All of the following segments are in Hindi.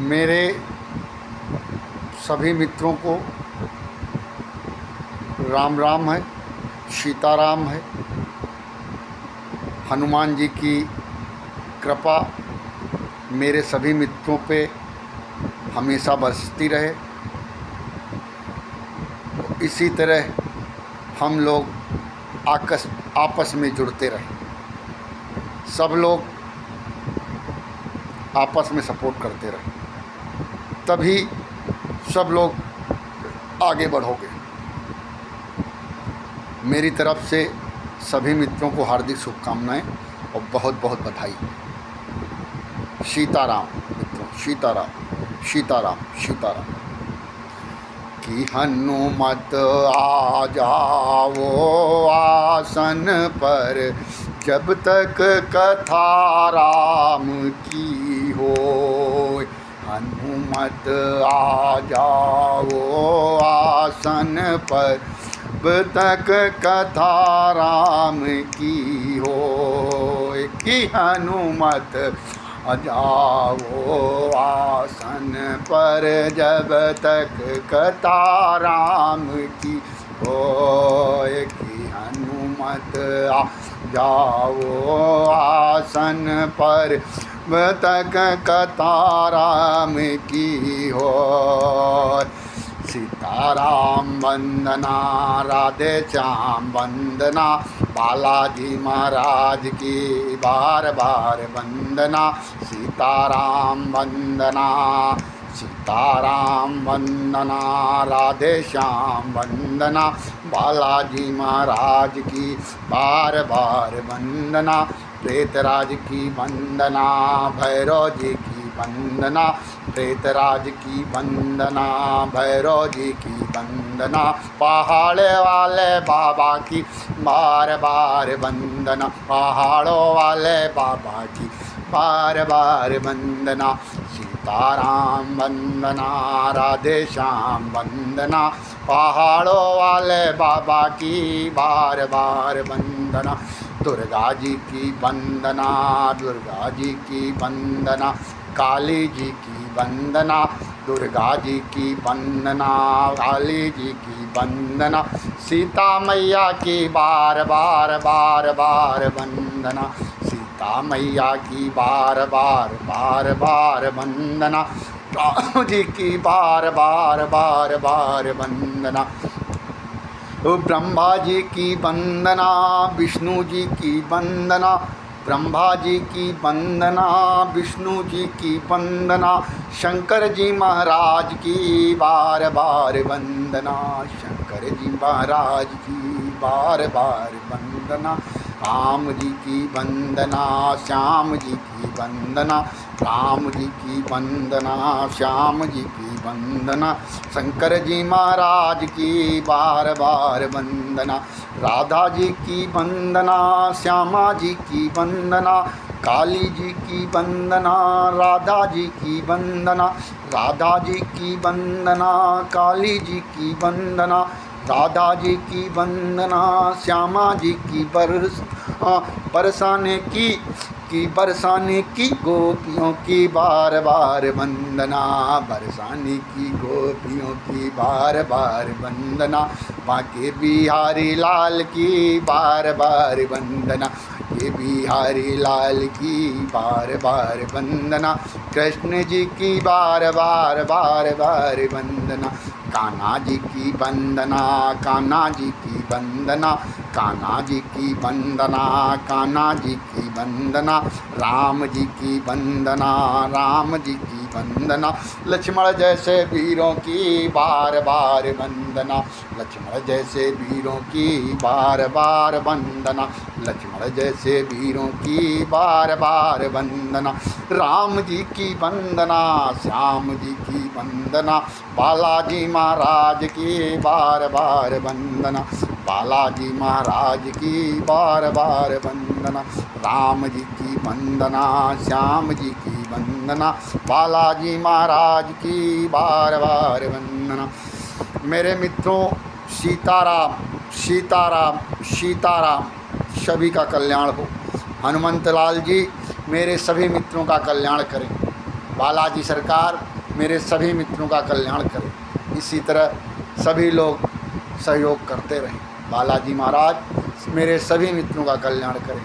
मेरे सभी मित्रों को राम राम है, सीताराम है। हनुमान जी की कृपा मेरे सभी मित्रों पे हमेशा बरसती रहे। इसी तरह हम लोग आपस में जुड़ते रहें, सब लोग आपस में सपोर्ट करते रहें, तभी सब लोग आगे बढ़ोगे। मेरी तरफ से सभी मित्रों को हार्दिक शुभकामनाएं और बहुत बहुत बधाई। सीताराम मित्रों, सीताराम सीताराम सीताराम। कि हनुमत आ जाओ आसन पर, जब तक कथा राम की हो। हनुमत आ जाओ आसन पर, जब तक कथा राम की हो। कि हनुमत आ जाओ आसन पर, जब तक कथा राम की हो। कि हनुमत आ जाओ आसन पर, जब तक कथा राम की हो। सीताराम वंदना, राधे श्याम वंदना, बालाजी महाराज की बार बार वंदना। सीताराम वंदना, सीताराम वंदना, राधे श्याम वंदना, बालाजी महाराज की बार बार वंदना। प्रेतराज की वंदना, भैरव जी की वंदना, प्रेतराज की वंदना, भैरव जी की वंदना। पहाड़ वाले बाबा की बार बार वंदना, पहाड़ों वाले बाबा की बार बार वंदना। सीताराम वंदना, राधे श्याम वंदना, पहाड़ों वाले बाबा की बार बार वंदना। दुर्गा जी की वंदना, दुर्गा जी की वंदना, काली जी की वंदना, दुर्गा जी की वंदना, काली जी की वंदना। सीता मैया की बार बार बार बार वंदना, सीता मैया की बार बार बार बार वंदना। राम जी की बार बार बार बार वंदना। ब्रह्मा जी की वंदना, विष्णु जी की वंदना, ब्रह्मा जी की वंदना, विष्णु जी की वंदना। शंकर जी महाराज की बार बार वंदना, शंकर जी महाराज की बार बार वंदना। राम जी की वंदना, श्याम जी की वंदना, राम जी की वंदना, श्याम जी की वंदना। शंकर जी महाराज की बार बार वंदना। राधा जी की वंदना, श्यामा जी की वंदना, काली जी की वंदना, राधा जी की वंदना, राधा जी की वंदना, काली जी की वंदना, राधा जी की वंदना। श्यामा जी की बरसाने की बरसाने की गोपियों की बार बार वंदना, बरसाने की गोपियों की बार बार वंदना। बांके बिहारी लाल की बार बार वंदना, ये बिहारी लाल की बार बार वंदना। कृष्ण जी की बार बार बार बार वंदना। कान्हा जी की वंदना, कान्हा जी की वंदना, कान्हा जी की वंदना, कान्हा जी की वंदना। राम जी की वंदना, राम जी की वंदना। लक्ष्मण जैसे वीरों की बार बार वंदना, लक्ष्मण जैसे वीरों की बार बार वंदना, लक्ष्मण जैसे वीरों की बार बार वंदना। राम जी की वंदना, श्याम जी की वंदना, बालाजी महाराज की बार बार वंदना, बालाजी महाराज की बार बार वंदना। राम जी की वंदना, श्याम जी की वंदना, बालाजी महाराज की बार बार वंदना। मेरे मित्रों, सीताराम सीताराम सीताराम। सभी का कल्याण हो। हनुमंत लाल जी मेरे सभी मित्रों का कल्याण करें। बालाजी सरकार मेरे सभी मित्रों का कल्याण करें। इसी तरह सभी लोग सहयोग करते रहें। बालाजी महाराज मेरे सभी मित्रों का कल्याण करें।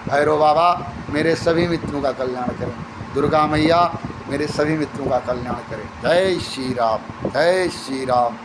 भैरव बाबा मेरे सभी मित्रों का कल्याण करें। दुर्गा मैया मेरे सभी मित्रों का कल्याण करें। जय श्री राम, जय श्री राम।